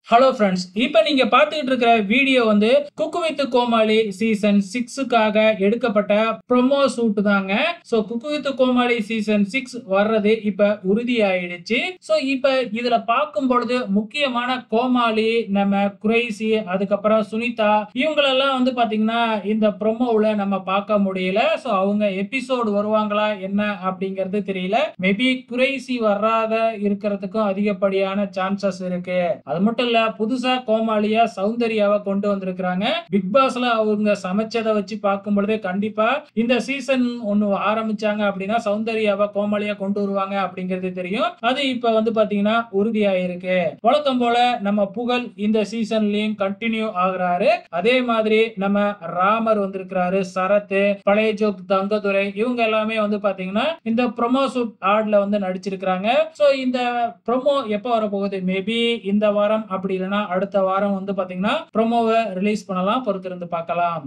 Hello friends, இப்ப நீங்க பார்த்துக்கிட்டு இருக்கிற வீடியோ வந்து குக்கு வித் கோமாளி சீசன் 6க்காக எடுக்கப்பட்ட ப்ரோமோ ஷூட் தாங்க. So cook with Comali season 6 வர்றது இப்ப உறுதியாயிடுச்சு. சோ இப்ப இதுல பார்க்கும் பொழுது முக்கியமான கோமாளி, நம்ம குறைசி, அதுக்கப்புறம் சுனிதா இவங்களெல்லாம் வந்து பாத்தீங்கன்னா இந்த ப்ரோமோவுல நம்ம பார்க்க முடியல. சோ அவங்க எபிசோடு வருவாங்களா என்ன அப்படிங்கிறது தெரியல. மேபி குறைசி வராத இருக்கிறதுக்கும் அதிகப்படியான சான்சஸ் இருக்கு. அது மட்டும் இல்ல, புதுசா கோமாளியா சௌந்தர்யாவை கொண்டு வந்திருக்கிறாங்க. பிக் பாஸ்ல அவங்க சமைச்சதை வச்சு பார்க்கும் பொழுது கண்டிப்பா இந்த சீசன் ஒன்னு ஆரம்பிச்சாங்க அப்படின்னா சௌந்தர்யாவை கோமாளியா கொண்டு வருவாங்க அப்படிங்கிறது தெரியும். அது இப்ப வந்து பாத்தீங்கன்னா உறுதியாயிருக்கு. வழக்கம் போல நம்ம புகழ் இந்த சீசன்லயும் கண்டினியூ ஆகுறாரு. அதே மாதிரி நம்ம ராமர் வந்திருக்கிறாரு, சரத், பழைய ஜோக் தங்கதுரை, இவங்க எல்லாமே வந்து பாத்தீங்கன்னா இந்த ப்ரோமோ ஷூட் ஆட்ல வந்து நடிச்சிருக்கிறாங்க. சோ இந்த ப்ரோமோ எப்ப வரப்போகுது? மேபி இந்த வாரம், அப்படி இல்லைன்னா அடுத்த வாரம் வந்து பாத்தீங்கன்னா ப்ரோமோவை ரிலீஸ் பண்ணலாம். பொறுத்திருந்து பார்க்கலாம்.